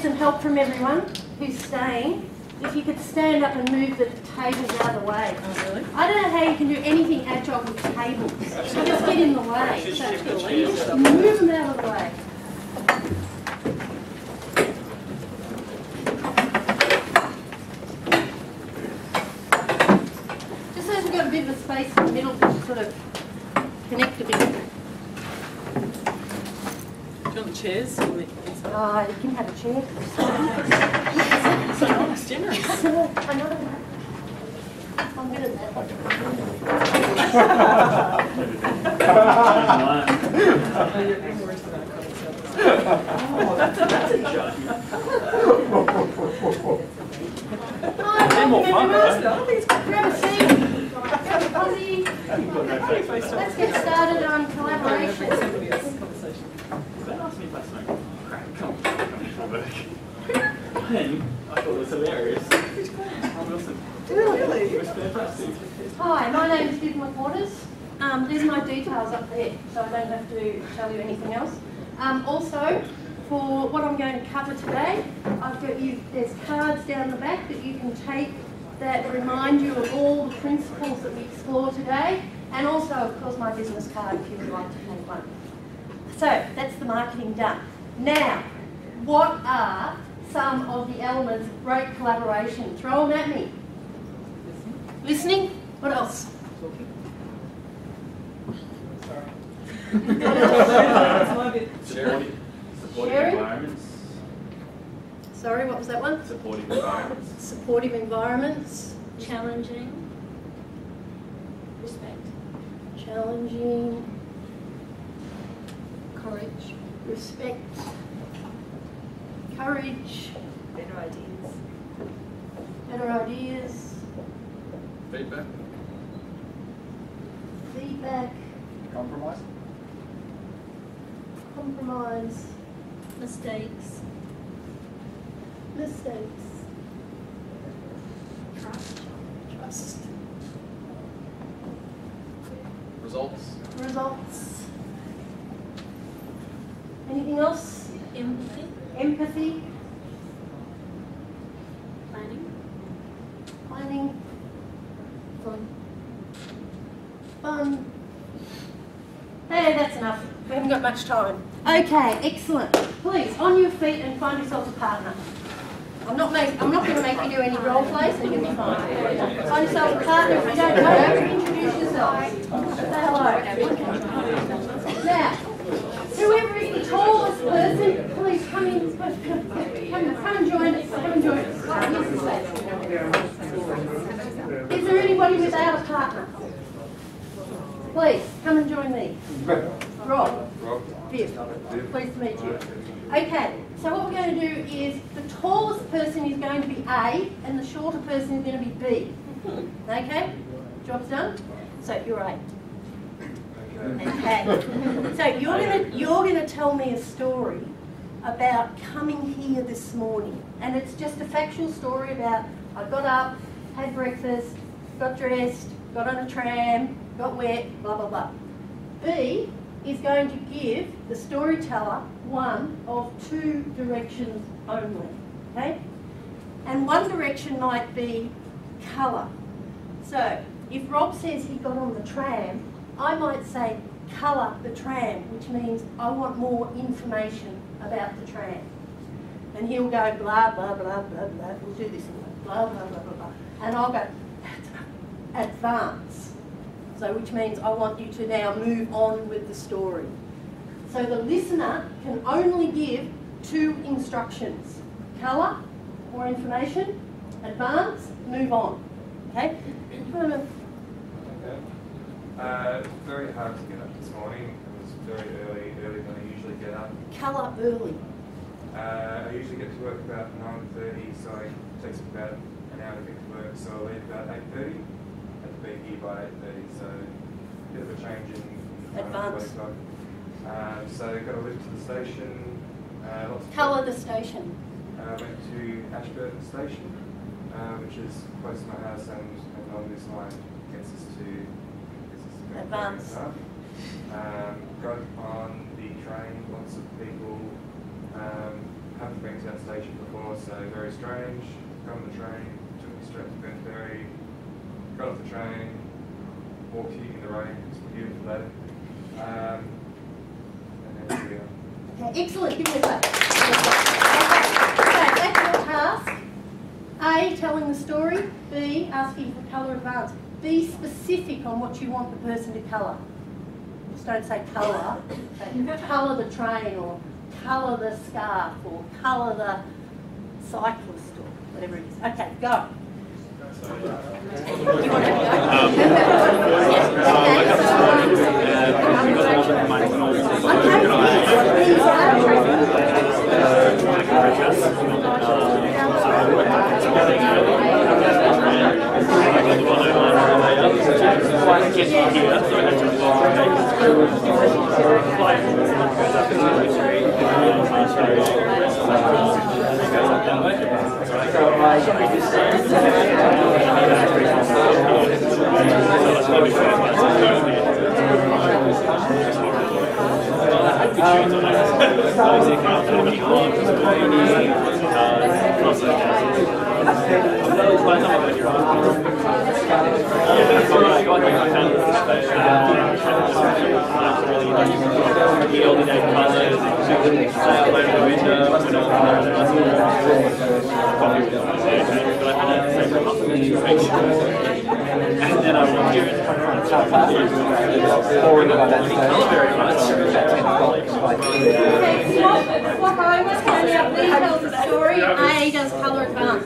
some help from everyone who's staying. If you could stand up and move the tables out of the way. Oh, really? I don't know how you can do anything agile with tables. You just get in the way. So you just move them out of the way. Just so we've got a bit of a space in the middle to sort of connect a bit. Do you want the chairs? You can have a chair. So nice, generous. I know that. I'm good at that. Grab a seat. Grab a fuzzy. Let's get started on collaboration. I thought it was hilarious. Really? It was fantastic. Hi, my name is Viv McWaters. There's my details up there, so I don't have to tell you anything else. Also, for what I'm going to cover today, I've got you. There's cards down the back that you can take that remind you of all the principles that we explore today, and also, of course, my business card if you would like to take one. So that's the marketing done. Now, what are some of the elements of great collaboration? Throw them at me. Listening. What else? Supporting Sharing? environments. Sorry, what was that one? Supportive environments. Supportive environments. Challenging. Respect. Challenging. Courage. Respect. Courage. Better ideas. Better ideas. Feedback. Feedback. Compromise. Compromise. Mistakes. Mistakes. Trust. Trust. Results. Results. Anything else? Empathy. Empathy. Planning. Planning. Fun. Fun. Hey, that's enough. We haven't got much time. Okay, excellent. Please, on your feet and find yourself a partner. I'm not going to make you do any role play, so you'll be fine. Find yourself a partner. If you don't know, introduce yourself. Say hello. Now, whoever is the tallest person, please come in. Come and join us. Come and join us. Here's the space. Is there anybody without a partner? Please, come and join me. Rob. Viv. Pleased to meet you. Okay, so what we're going to do is the tallest person is going to be A and the shorter person is going to be B. Okay? Job's done? So you're A. Okay. So you're gonna tell me a story about coming here this morning. And it's just a factual story about I got up, had breakfast, got dressed, got on a tram, got wet, blah, blah, blah. B is going to give the storyteller one of two directions only, okay? And one direction might be colour. So if Rob says he got on the tram, I might say colour the tram, which means I want more information about the tram. And he'll go blah, blah, blah, blah, blah, we'll do this and blah, blah, blah, blah, blah. And I'll go advance. So which means I want you to now move on with the story. So the listener can only give two instructions. Colour, more information, advance, move on. Okay? Okay. Very hard to get up this morning. It was very earlier than I usually get up. Colour early. I usually get to work about 9:30, so it takes about an hour to get to work. So I leave about 8:30. Have to be here by 8:30, so a bit of a change in Advance. So got to lift to the station. Colour the station. Went to Ashburton Station, which is close to my house, and on this line gets us to Advance. Got on the train, lots of people haven't been that station before, so very strange. Got on the train, took me straight to Benferry, got off the train, walked here in the rain, it's a beautiful day. And then here we are. Okay, excellent, give me a clap. Okay, that's your task. A, telling the story. B, asking for colour advance. Be specific on what you want the person to colour. Just don't say colour. Say colour the train, or colour the scarf, or colour the cyclist, or whatever it is. Okay, go. Do you want to swap over, stand out. B tells the story, A does colour advance.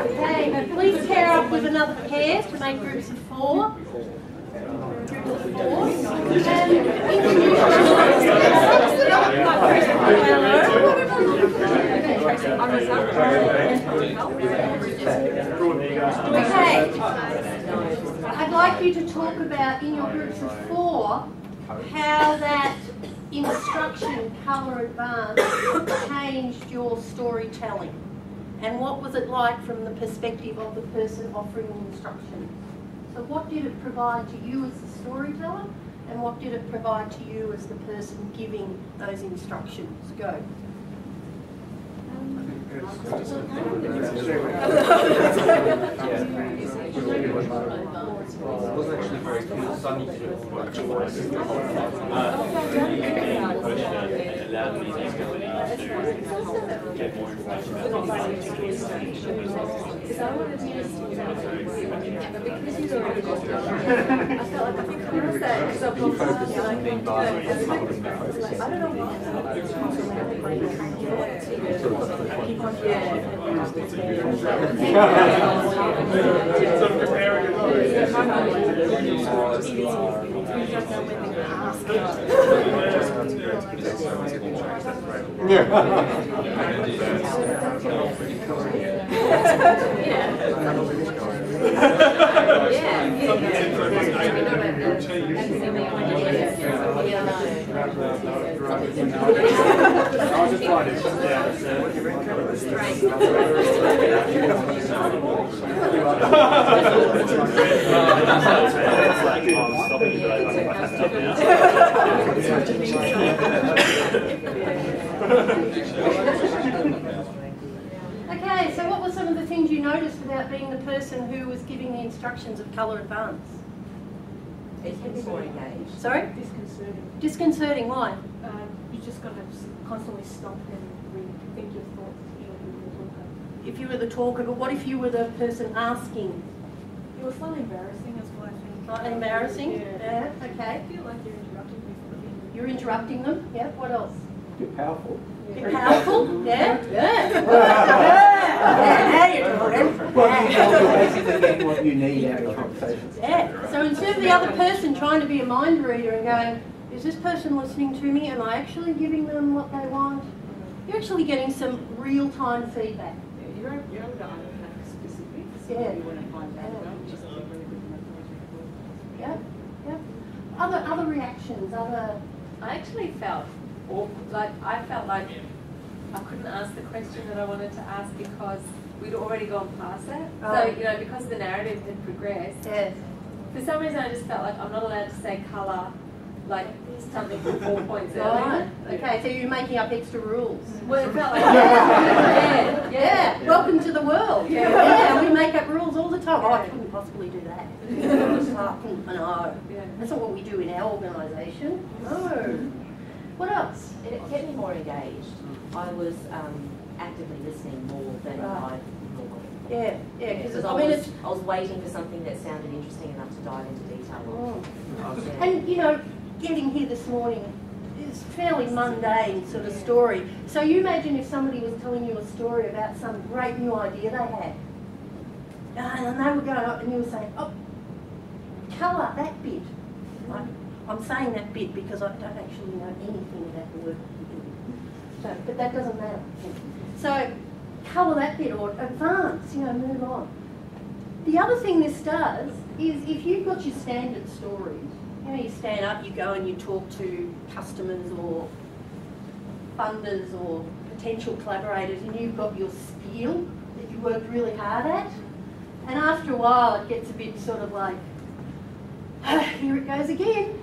Okay, please pair up with another pair to make groups of 4. And introduce Okay, I'd like you to talk about in your groups of 4 how that instruction, colour advance, changed your storytelling. And what was it like from the perspective of the person offering the instruction? So what did it provide to you as the storyteller, and what did it provide to you as the person giving those instructions? Go. It wasn't actually very good. Sunny to allowed me the ability to get more information about Okay, so what were some of the things you noticed about being the person who was giving the instructions of colour advance? It gets more engaged. Sorry? Disconcerting. Disconcerting, why? You just got to constantly stop and rethink your thoughts. If you were the talker, but what if you were the person asking? It was slightly embarrassing as well, I think. Slightly embarrassing? Yeah. Okay. I feel like you're interrupting me from being. You're interrupting them? Yeah, what else? You're powerful. You're powerful? Yeah? Yeah. Yeah, now you're talking. Well, you're basically getting what you need out of the conversation. Yeah. So instead of the other person trying to be a mind reader and going, is this person listening to me? Am I actually giving them what they want? You're actually getting some real-time feedback. You're able to unpack specifics. Yeah. You want to find that out, which is a really good motivation for. Yeah. Yeah. Other reactions, other. I actually felt awkward. Like I felt like I couldn't ask the question that I wanted to ask because we'd already gone past that. So because the narrative had progressed. Yes. For some reason, I just felt like I'm not allowed to say colour, like something from 4 points Right. earlier. Okay, so you're making up extra rules. Well, it felt like yeah. Yeah. Welcome to the world. Yeah. We make up rules all the time. Oh, I couldn't possibly do that. No. Yeah. That's not what we do in our organisation. No. What else? And it kept me more engaged. I was actively listening more than I normally. Yeah, yeah. Because I was waiting for something that sounded interesting enough to dive into detail on. Yeah. And getting here this morning is a fairly mundane sort of story. So you imagine if somebody was telling you a story about some great new idea they had, and they were going up, and you were saying, "Oh, colour that bit." Like, I'm saying that bit because I don't actually know anything about the work that you do. So, but that doesn't matter. So, colour that bit or advance, move on. The other thing this does is if you've got your standard stories, you stand up, you go and you talk to customers or funders or potential collaborators, and you've got your spiel that you worked really hard at, and after a while it gets a bit sort of like, here it goes again.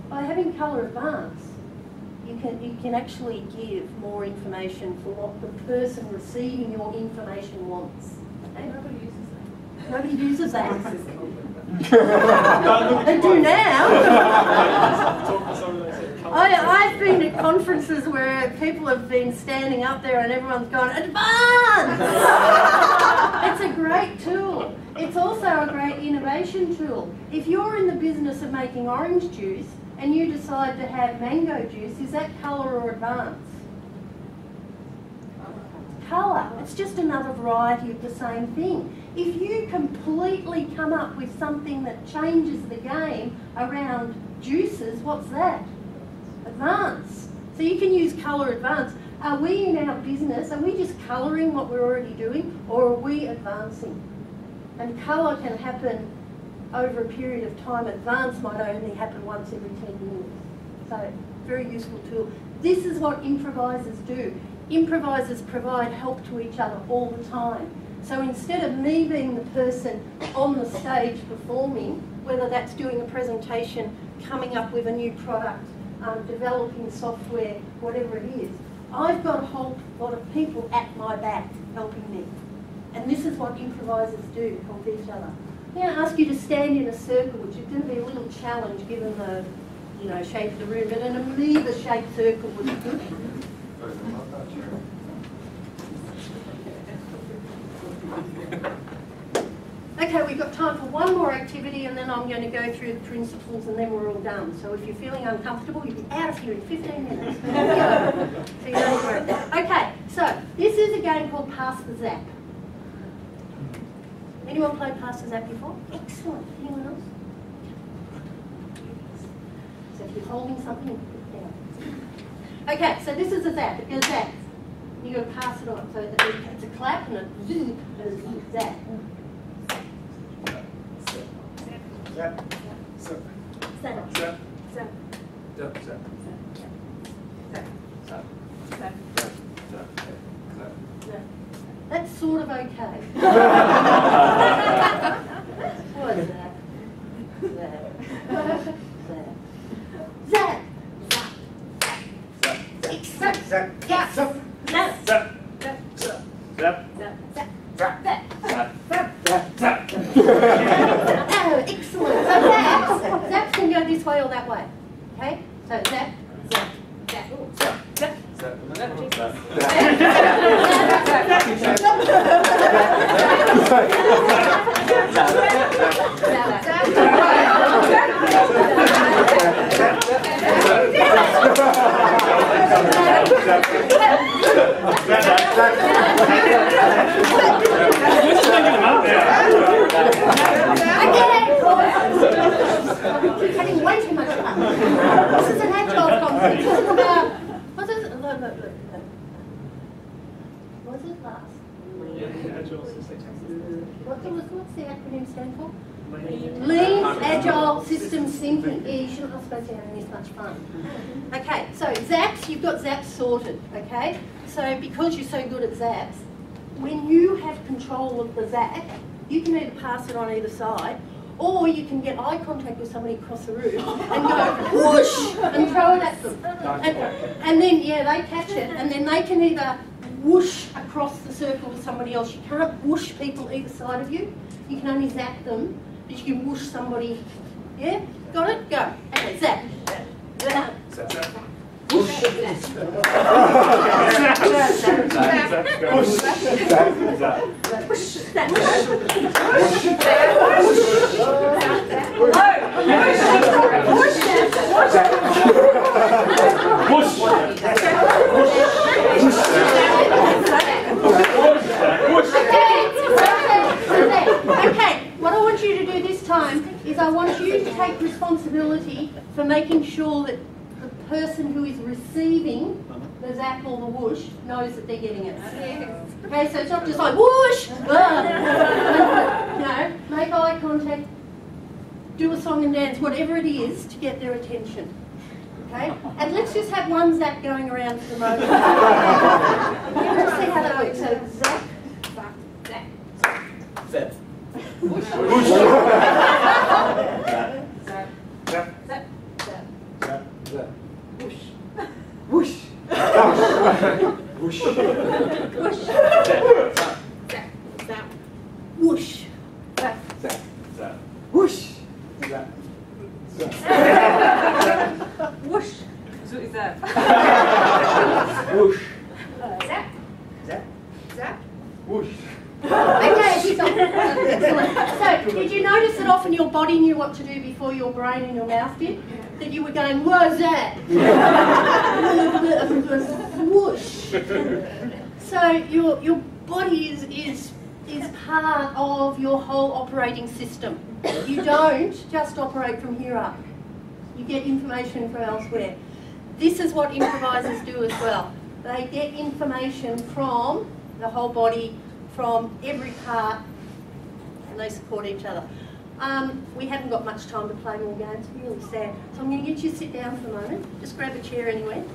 By having colour advance, you can actually give more information for what the person receiving your information wants. Okay? Nobody uses that. Nobody uses that. They do now. I've been at conferences where people have been standing up there and everyone's gone, advance! It's a great tool. It's also a great innovation tool. If you're in the business of making orange juice and you decide to have mango juice, is that colour or advance? Colour. It's just another variety of the same thing. If you completely come up with something that changes the game around juices, what's that? Advance. So you can use colour advance. Are we in our business, are we just colouring what we're already doing, or are we advancing? And colour can happen over a period of time. Advance might only happen once every 10 years. So, very useful tool. This is what improvisers do. Improvisers provide help to each other all the time. So instead of me being the person on the stage performing, whether that's doing a presentation, coming up with a new product, developing software, whatever it is, I've got a whole lot of people at my back helping me. And this is what improvisers do, help each other. I'm going to ask you to stand in a circle, which is going to be a little challenge given the shape of the room, but an amoeba-shaped circle would be good. Okay, we've got time for one more activity and then I'm going to go through the principles and then we're all done. So if you're feeling uncomfortable, you'll be out of here in 15 minutes. So you don't worry. Okay, so this is a game called Pass the Zap. Anyone played Pass the Zap before? Excellent. Anyone else? So if you're holding something, you put it down. Okay, so this is a zap. It goes zap. You've got to pass it on. So it's a clap and a zoom and a zap. Zap. Zap. Zap. Zap. Zap. Zap. Zap. Zap. Zap. Zap. Zap. That's sort of okay. What is that? Zap. Zap. Zap. Zap. Zap. Zap. Zap. Zap. Zap. Zap. Oh, excellent. So zaps Okay? So zap, zap, zap, zap, zap. Keep having way too much fun. This is an Agile concept. This is about, what is it? Look. What's it last? What's the acronym stand for? Lean Agile Systems Thinking. Yeah, you shouldn't have supposed to be having this much fun. Okay, so zaps, you've got zaps sorted, okay? So because you're so good at zaps, when you have control of the zap, you can either pass it on either side, or you can get eye contact with somebody across the room and go whoosh and throw it at them. And then, yeah, they catch it, and then they can either whoosh across the circle to somebody else. You can't whoosh people either side of you. You can only zap them, but you can whoosh somebody. Yeah? Got it? Go. Okay, zap. Zap. Whoosh. Okay, what I want you to do this time is I want you to take responsibility for making sure that the person who is receiving the zap or the whoosh knows that they're getting it. Okay, so it's not just like whoosh! No, make eye contact, do a song and dance, whatever it is to get their attention. Okay? And let's just have one zap going around for the moment. Let's see how that works. So zap, zap, zap. Zap. Whoosh. Whoosh. Zap. Zap. Zap. Zap. Zap. Zap. Whoosh. Whoosh. Whoosh. Whoosh. Zap. Zap. Whoosh. Zap. Zap. Zap. Whoosh. Zap. Whoosh. So is that? Whoosh. Zap. Zap. Zap. Whoosh. Okay, stop. Excellent. So, did you notice that often your body knew what to do before your brain and your mouth did? That you were going, what's that? Whoosh. So, your body is part of your whole operating system. You don't just operate from here up. You get information from elsewhere. This is what improvisers do as well. They get information from the whole body, from every part, and they support each other. We haven't got much time to play more games, it's really sad. So I'm going to get you to sit down for a moment. Just grab a chair anywhere.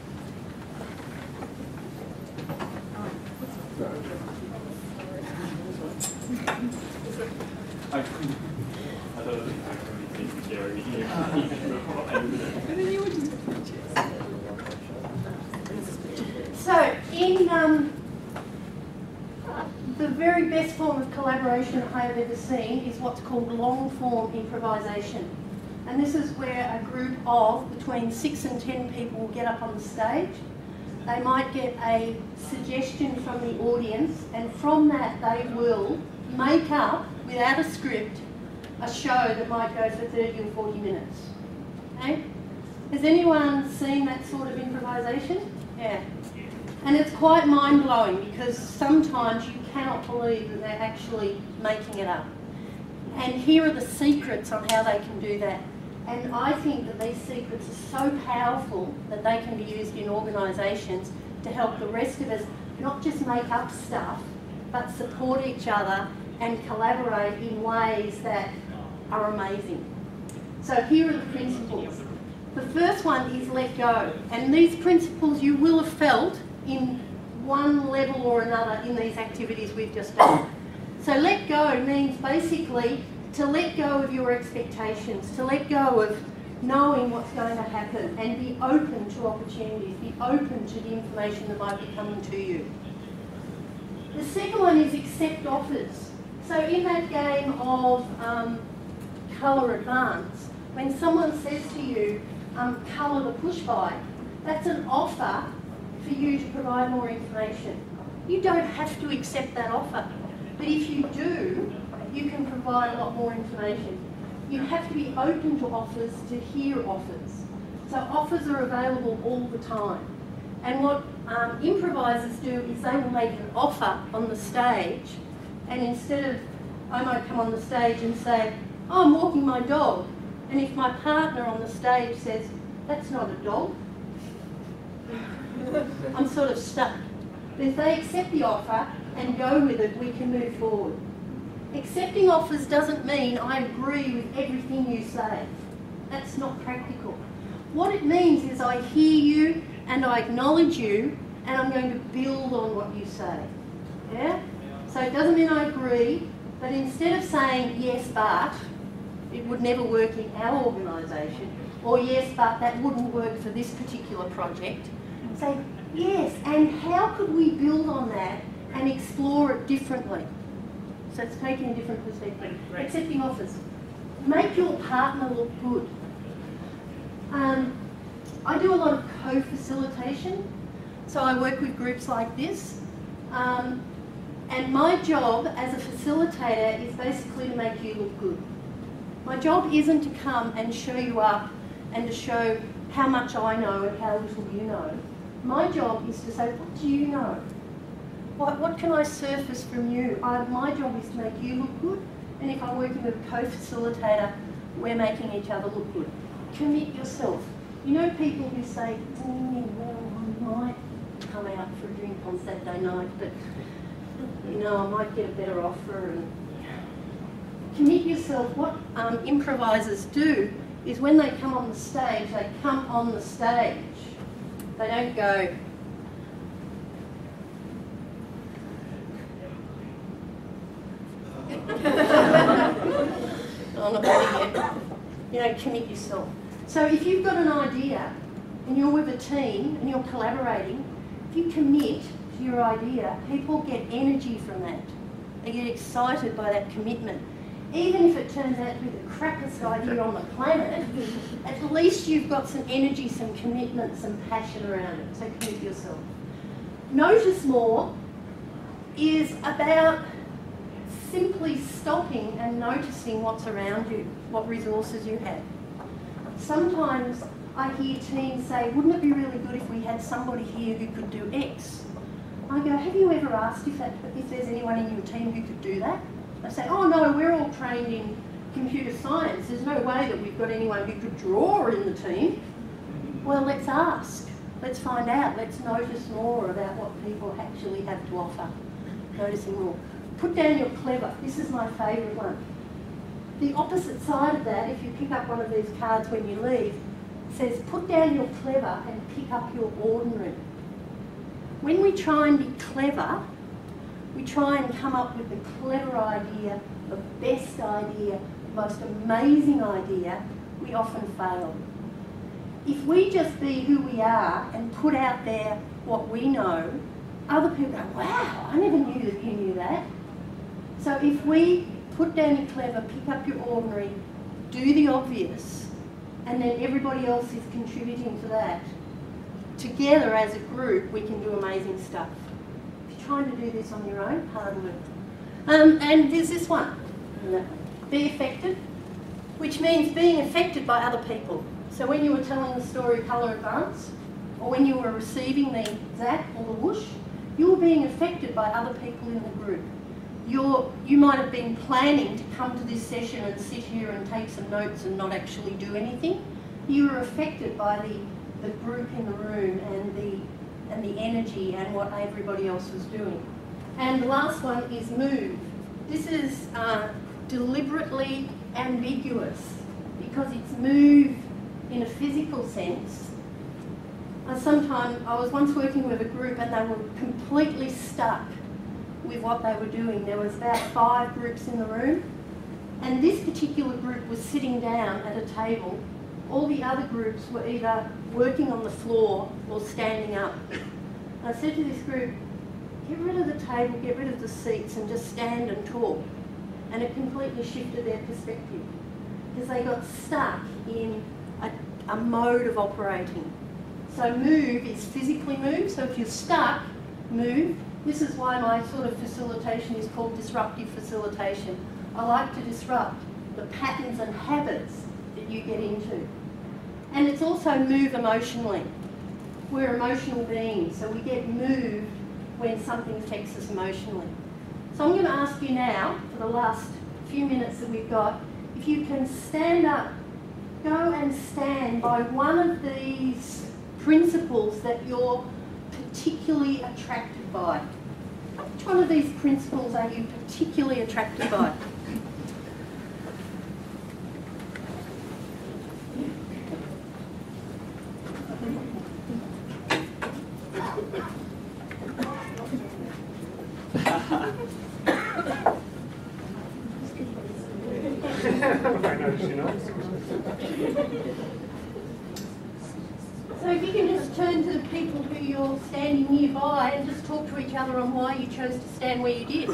So, in the very best form of collaboration I have ever seen is what's called long-form improvisation. And this is where a group of between 6 and 10 people will get up on the stage. They might get a suggestion from the audience, and from that they will make up, without a script, a show that might go for 30 or 40 minutes. Okay? Has anyone seen that sort of improvisation? Yeah. And it's quite mind-blowing because sometimes you cannot believe that they're actually making it up. And here are the secrets on how they can do that. And I think that these secrets are so powerful that they can be used in organisations to help the rest of us not just make up stuff, but support each other and collaborate in ways that are amazing. So here are the principles. The first one is let go. And these principles you will have felt in one level or another in these activities we've just done. So let go means basically to let go of your expectations, to let go of knowing what's going to happen and be open to opportunities, be open to the information that might be coming to you. The second one is accept offers. So in that game of colour advance, when someone says to you, colour the push bike. That's an offer for you to provide more information. You don't have to accept that offer, but if you do, you can provide a lot more information. You have to be open to offers to hear offers. So offers are available all the time. And what improvisers do is they will make an offer on the stage, and instead of, I might come on the stage and say, oh, I'm walking my dog, and if my partner on the stage says, that's not a dog, I'm sort of stuck. But if they accept the offer and go with it, we can move forward. Accepting offers doesn't mean I agree with everything you say. That's not practical. What it means is I hear you and I acknowledge you, and I'm going to build on what you say. Yeah? So it doesn't mean I agree, but instead of saying yes but, it would never work in our organisation, or yes but that wouldn't work for this particular project, say yes, and how could we build on that and explore it differently? So it's taking a different perspective. Accepting offers. Make your partner look good. I do a lot of co-facilitation, so I work with groups like this, and my job as a facilitator is basically to make you look good. My job isn't to come and show you up and to show how much I know and how little you know. My job is to say, what do you know? What can I surface from you? My job is to make you look good, and if I'm working with a co-facilitator, we're making each other look good. Commit yourself. You know people who say, well, I might come out for a drink on Saturday night, but you know, I might get a better offer. And commit yourself. What improvisers do is when they come on the stage, they come on the stage. They don't go, I'm not ready yet. You know, commit yourself. So if you've got an idea and you're with a team and you're collaborating, if you commit to your idea, people get energy from that. They get excited by that commitment. Even if it turns out to be the crappiest idea on the planet, at least you've got some energy, some commitment, some passion around it. So commit yourself. Notice more is about simply stopping and noticing what's around you, what resources you have. Sometimes I hear teams say, wouldn't it be really good if we had somebody here who could do X? I go, have you ever asked if there's anyone in your team who could do that? They say, oh no, we're all trained in computer science. There's no way that we've got anyone who could draw in the team. Well, let's ask. Let's find out. Let's notice more about what people actually have to offer. Noticing more. Put down your clever. This is my favourite one. The opposite side of that, if you pick up one of these cards when you leave, says put down your clever and pick up your ordinary. When we try and be clever, we try and come up with the clever idea, the best idea, the most amazing idea. We often fail. If we just be who we are and put out there what we know, other people go, wow, I never knew that you knew that. So if we put down your clever, pick up your ordinary, do the obvious, and then everybody else is contributing to that, together as a group we can do amazing stuff. If you're trying to do this on your own, hard work. And there's this one, be affected, which means being affected by other people. So when you were telling the story Colour Advance, or when you were receiving the zap or the whoosh, you were being affected by other people in the group. You might have been planning to come to this session and sit here and take some notes and not actually do anything. You were affected by the group in the room and the energy and what everybody else was doing. And the last one is move. This is deliberately ambiguous because it's move in a physical sense. I was once working with a group and they were completely stuck with what they were doing. There was about 5 groups in the room, and this particular group was sitting down at a table. All the other groups were either working on the floor or standing up. And I said to this group, get rid of the table, get rid of the seats and just stand and talk. And it completely shifted their perspective because they got stuck in a mode of operating. So move is physically move, so if you're stuck, move. This is why my sort of facilitation is called disruptive facilitation. I like to disrupt the patterns and habits that you get into. And it's also move emotionally. We're emotional beings, so we get moved when something affects us emotionally. So I'm going to ask you now, for the last few minutes that we've got, if you can stand up, go and stand by one of these principles that you're particularly attracted by. Which one of these principles are you particularly attracted by? So if you can just turn to the people who you're standing nearby and just talk to each other on why you chose to stand where you did.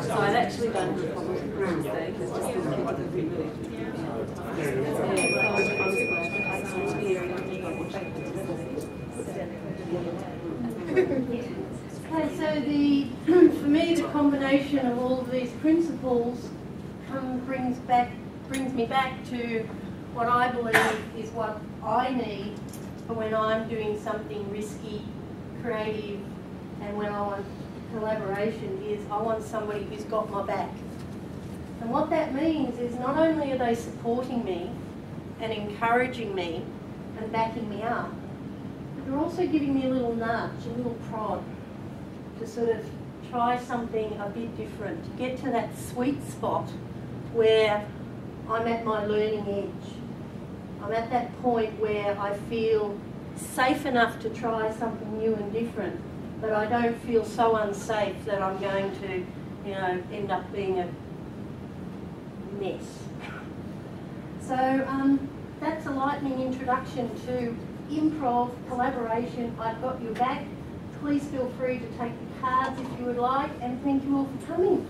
So I'd actually done the problem today because just Okay, so for me the combination of all of these principles brings me back to what I believe is what I need for when I'm doing something risky, creative, and when I want collaboration is I want somebody who's got my back. And what that means is not only are they supporting me and encouraging me and backing me up, but they're also giving me a little nudge, a little prod to sort of try something a bit different, to get to that sweet spot where I'm at my learning edge. I'm at that point where I feel safe enough to try something new and different, but I don't feel so unsafe that I'm going to, end up being a mess. So that's a lightning introduction to improv, collaboration. I've got your back. Please feel free to take the cards if you would like, and thank you all for coming.